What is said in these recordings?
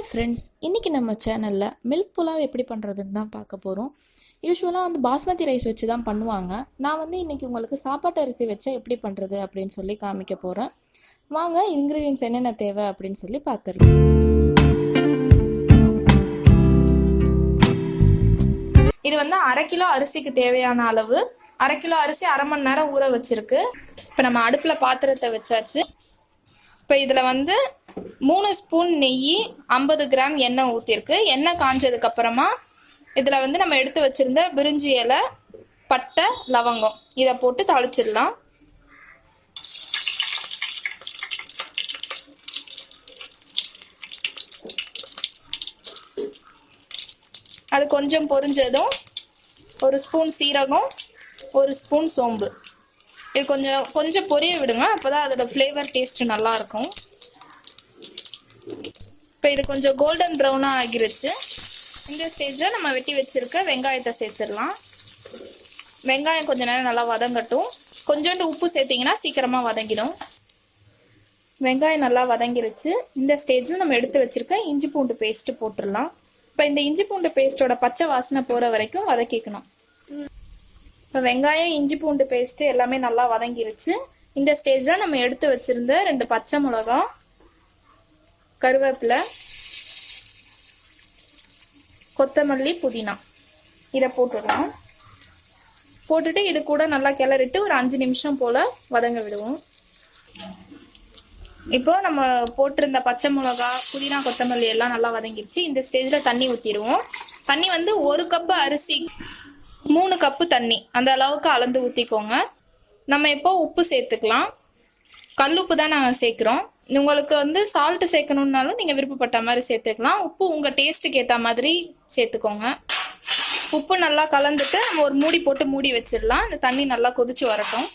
Hi friends, இன்றைக்கி நம்ம சேனலில் மில்க் புலாவ் எப்படி பண்ணுறதுன்னு தான் பார்க்க போகிறோம். யூஸ்வலாக பாஸ்மதி ரைஸ் வச்சு தான் பண்ணுவாங்க. நான் இன்றைக்கி உங்களுக்கு சாப்பாட்டு அரிசி வச்சா எப்படி பண்ணுறது அப்படின்னு சொல்லி காமிக்க போகிறேன். வாங்க இன்க்ரீடியன்ட்ஸ் என்னென்ன தேவை அப்படின்னு சொல்லி பார்த்துடலாம். இது 1/2 கிலோ அரிசிக்கு தேவையான அளவு. 1/2 கிலோ அரிசி 1/2 மணி நேரம் ஊற வச்சிருக்கு. இப்போ நம்ம அடுப்பில் பாத்திரத்தை வச்சாச்சு. இப்போ இதில் 3 ஸ்பூன் நெய், 50 கிராம் எண்ணெய் ஊற்றிருக்கு. எண்ணெய் காஞ்சதுக்கு அப்புறமா இதில் நம்ம எடுத்து வச்சிருந்த பிரிஞ்சி இலை, பட்டை, லவங்கம் இதை போட்டு தாளிச்சிடலாம். அது கொஞ்சம் பொரிஞ்சதும் 1 ஸ்பூன் சீரகம், 1 ஸ்பூன் சோம்பு இது கொஞ்சம் பொரிய விடுங்க. அப்போதான் அதோட ஃப்ளேவர் டேஸ்ட் நல்லா இருக்கும். இப்போ இது கொஞ்சம் கோல்டன் ப்ரௌனாக ஆகிருச்சு. இந்த ஸ்டேஜில் நம்ம வெட்டி வச்சிருக்க வெங்காயத்தை சேர்த்துடலாம். வெங்காயம் கொஞ்ச நேரம் நல்லா வதங்கட்டும். கொஞ்சோண்டு உப்பு சேர்த்திங்கன்னா சீக்கிரமாக வதங்கிடும். வெங்காயம் நல்லா வதங்கிருச்சு. இந்த ஸ்டேஜில் நம்ம எடுத்து வச்சிருக்க இஞ்சி பூண்டு பேஸ்ட்டு போட்டுடலாம். இப்போ இந்த இஞ்சி பூண்டு பேஸ்ட்டோட பச்சை வாசனை போகிற வரைக்கும் வதக்கிக்கணும். இப்போ வெங்காயம், இஞ்சி பூண்டு பேஸ்ட்டு எல்லாமே நல்லா வதங்கிருச்சு. இந்த ஸ்டேஜில் நம்ம எடுத்து வச்சிருந்த 2 பச்சை மிளகா, கருவேப்பிலை, கொத்தமல்லி, புதினா இதை போட்டுடலாம். போட்டுட்டு இது கூட நல்லா கிளறிட்டு ஒரு 5 நிமிஷம் போல் வதங்க விடுவோம். இப்போ நம்ம போட்டிருந்த பச்சை மிளகா, புதினா, கொத்தமல்லி எல்லாம் நல்லா வதங்கிருச்சு. இந்த ஸ்டேஜில் தண்ணி ஊற்றிடுவோம். தண்ணி 1 கப்பு அரிசி 3 கப்பு தண்ணி அந்த அளவுக்கு அளந்து ஊற்றிக்கோங்க. நம்ம இப்போ உப்பு சேர்த்துக்கலாம். கல்லுப்பு தான் நாங்கள் சேர்க்குறோம். உங்களுக்கு சால்ட்டு சேர்க்கணுன்னாலும் நீங்கள் விருப்பப்பட்ட மாதிரி சேர்த்துக்கலாம். உப்பு உங்கள் டேஸ்ட்டுக்கு ஏற்ற மாதிரி சேர்த்துக்கோங்க. உப்பு நல்லா கலந்துட்டு நம்ம ஒரு மூடி போட்டு மூடி வச்சிடலாம். இந்த தண்ணி நல்லா கொதிச்சு வரட்டும்.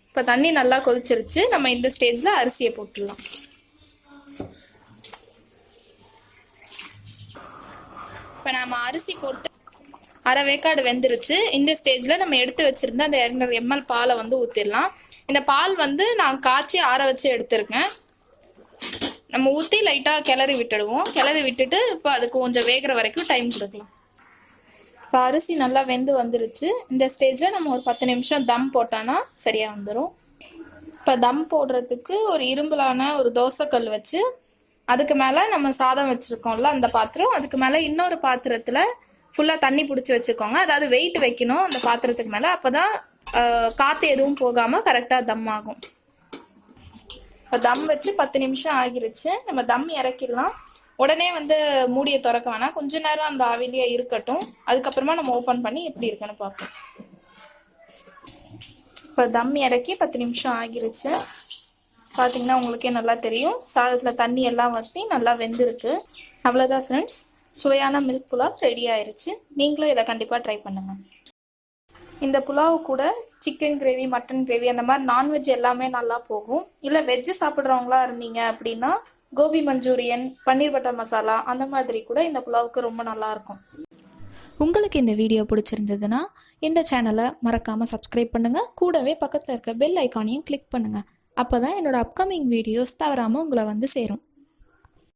இப்போ தண்ணி நல்லா கொதிச்சிருச்சு. நம்ம இந்த ஸ்டேஜில் அரிசியை போட்டுடலாம். இப்போ நம்ம அரிசி போட்டு 1/2 வேக்காடு வெந்துருச்சு. இந்த ஸ்டேஜில் நம்ம எடுத்து வச்சிருந்த அந்த 200 ml பாலை ஊற்றிடலாம். இந்த பால் நான் காய்ச்சி ஆற வச்சு எடுத்திருக்கேன். நம்ம ஊற்றி லைட்டாக கிளறி விட்டுடுவோம். கிளறி விட்டுட்டு இப்போ அதுக்கு கொஞ்சம் வேகிற வரைக்கும் டைம் கொடுக்கலாம். இப்போ அரிசி நல்லா வெந்து வந்துருச்சு. இந்த ஸ்டேஜில் நம்ம ஒரு 10 நிமிஷம் தம் போட்டோன்னா சரியாக வந்துடும். இப்போ தம் போடுறதுக்கு ஒரு இரும்புலான ஒரு தோசைக்கல் வச்சு அதுக்கு மேலே நம்ம சாதம் வச்சுருக்கோம்ல அந்த பாத்திரம், அதுக்கு மேலே இன்னொரு பாத்திரத்தில் ஃபுல்லாக தண்ணி பிடிச்சி வச்சுக்கோங்க. அதாவது வெயிட் வைக்கணும் அந்த பாத்திரத்துக்கு மேலே. அப்போ தான் காற்று எதுவும் போகாமல் கரெக்டாக தம் ஆகும். இப்போ தம் வச்சு 10 நிமிஷம் ஆகிருச்சு. நம்ம தம் இறக்கிடலாம். உடனே மூடியை திறக்க வேணாம். கொஞ்ச நேரம் அந்த ஆவிலேயே இருக்கட்டும். அதுக்கப்புறமா நம்ம ஓப்பன் பண்ணி எப்படி இருக்குன்னு பார்ப்போம். இப்போ தம் இறக்கி 10 நிமிஷம் ஆகிருச்சு. பார்த்தீங்கன்னா உங்களுக்கே நல்லா தெரியும். சாதத்தில் தண்ணி எல்லாம் வற்றி நல்லா வெந்திருக்கு. அவ்வளோதான் ஃப்ரெண்ட்ஸ், சுவையான மில்க் புலாவ் ரெடி ஆயிடுச்சு. நீங்களும் இதை கண்டிப்பாக ட்ரை பண்ணுங்கள். இந்த புலாவு கூட சிக்கன் கிரேவி, மட்டன் கிரேவி அந்த மாதிரி நான்வெஜ் எல்லாமே நல்லா போகும். இல்லை வெஜ்ஜு சாப்பிட்றவங்களா இருந்தீங்க அப்படின்னா கோபி மஞ்சூரியன், பன்னீர் பட்டர் மசாலா அந்த மாதிரி கூட இந்த புலாவுக்கு ரொம்ப நல்லாயிருக்கும். உங்களுக்கு இந்த வீடியோ பிடிச்சிருந்ததுன்னா இந்த சேனலை மறக்காமல் சப்ஸ்கிரைப் பண்ணுங்கள். கூடவே பக்கத்தில் இருக்க பெல் ஐக்கானையும் கிளிக் பண்ணுங்கள். அப்போ தான் என்னோட அப்கமிங் வீடியோஸ் தவறாமல் உங்களை சேரும்.